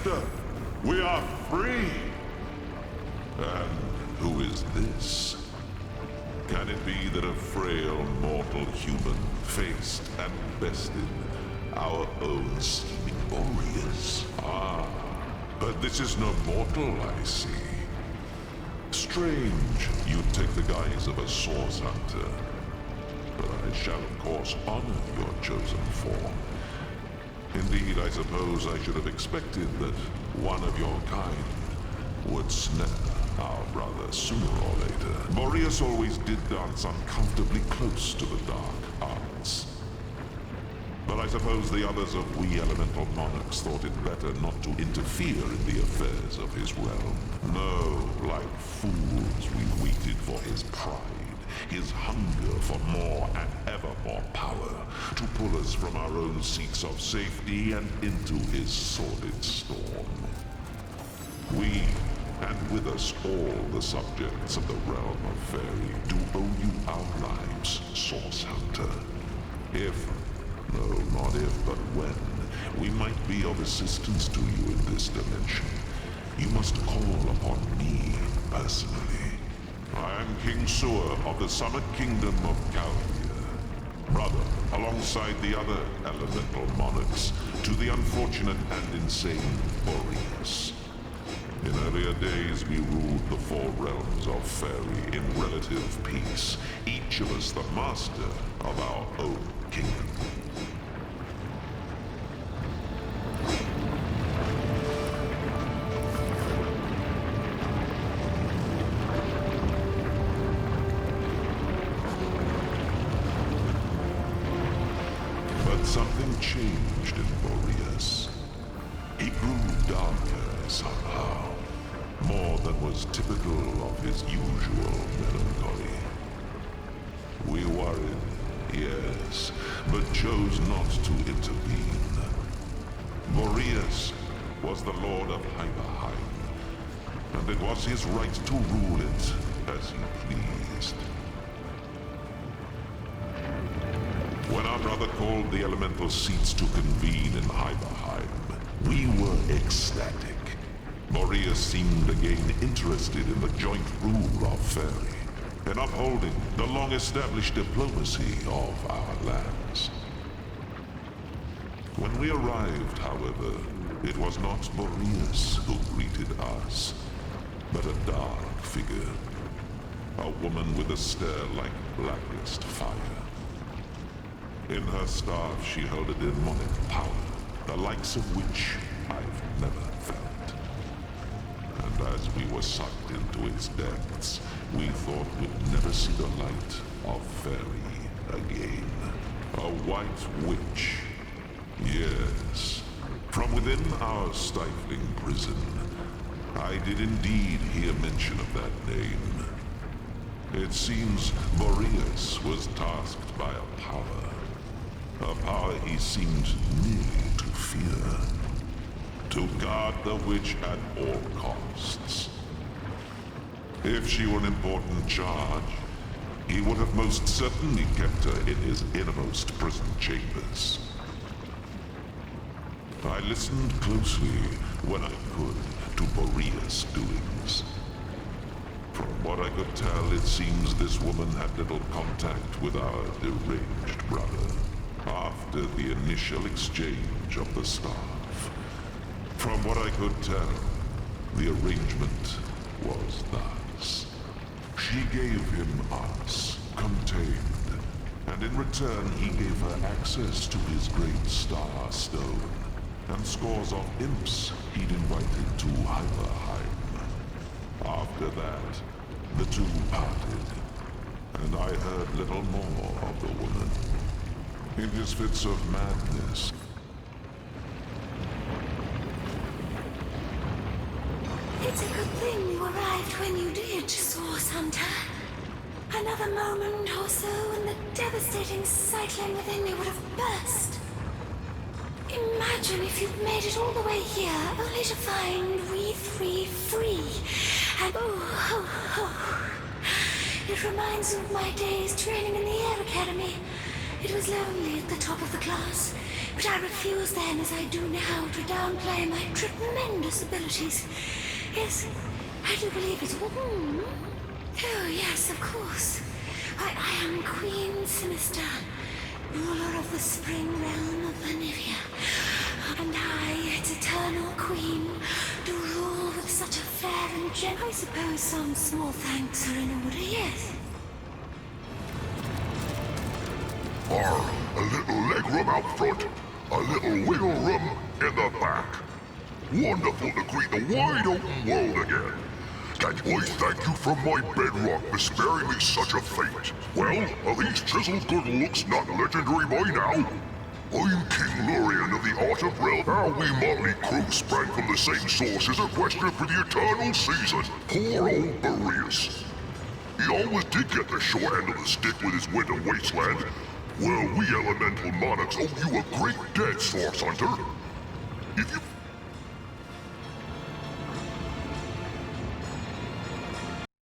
Tximista, we are free! And who is this? Can it be that a frail mortal human faced and bested our own scheming Boreas? Ah, but this is no mortal, I see. Strange you take the guise of a source hunter. But I shall of course honor your chosen form. Indeed, I suppose I should have expected that one of your kind would snare our brother sooner or later. Boreas always did dance uncomfortably close to the dark arts. But I suppose the others of we elemental monarchs thought it better not to interfere in the affairs of his realm. No, like fools we waited for his pride, his hunger for more and ever more power, to pull us from our own seats of safety and into his sordid storm. We, and with us all the subjects of the realm of Fairy, do owe you our lives, Source Hunter. If, no, not if, but when, we might be of assistance to you in this dimension, you must call upon me personally. I am King Sewer of the Summit Kingdom of Calvia, brother, alongside the other elemental monarchs, to the unfortunate and insane Boreas. In earlier days, we ruled the four realms of Fairy in relative peace, each of us the master of our own kingdom. But something changed in Boreas. He grew darker somehow. More than was typical of his usual melancholy. We worried, yes, but chose not to intervene. Boreas was the Lord of Hyperheim, and it was his right to rule it as he pleased. When our brother called the elemental seats to convene in Hyperheim, we were ecstatic. Boreas seemed again interested in the joint rule of Fairy, in upholding the long-established diplomacy of our lands. When we arrived, however, it was not Boreas who greeted us, but a dark figure. A woman with a stare like blackest fire. In her staff she held a demonic power, the likes of which I've never felt. And as we were sucked into its depths, we thought we'd never see the light of Fairy again. A white witch. Yes. From within our stifling prison, I did indeed hear mention of that name. It seems Boreas was tasked by a power he seemed nearly to fear. To guard the witch at all costs. If she were an important charge, he would have most certainly kept her in his innermost prison chambers. I listened closely when I could to Boreas' doings. From what I could tell, it seems this woman had little contact with our deranged brother after the initial exchange of the staff. From what I could tell, the arrangement was thus. She gave him us, contained, and in return he gave her access to his great star stone, and scores of imps he'd invited to Hyperheim. After that, the two parted, and I heard little more of the woman. In his fits of madness, it's a good thing you arrived when you did, Source Hunter. Another moment or so and the devastating cyclone within you would have burst. Imagine if you'd made it all the way here, only to find we three free. And it reminds me of my days training in the Air Academy. It was lonely at the top of the class. But I refuse then, as I do now, to downplay my tremendous abilities. Yes, I do believe it. Oh, yes, of course. I am Queen Tximista, ruler of the spring realm of Vanivia. And I, its eternal queen, do rule with such a fair and I suppose some small thanks are in order, yes? A little legroom out front, a little wiggle room in the back. Wonderful to greet the wide open world again. Can I thank you from my bedrock for sparing me such a fate? Well, are these chiseled good looks not legendary by now? I'm King Lurrean of the Art of Realm. How we motley crew sprang from the same source as a question for the eternal season. Poor old Boreas. He always did get the short end of the stick with his winter wasteland. Well, we elemental monarchs owe you a great debt, Source Hunter. If you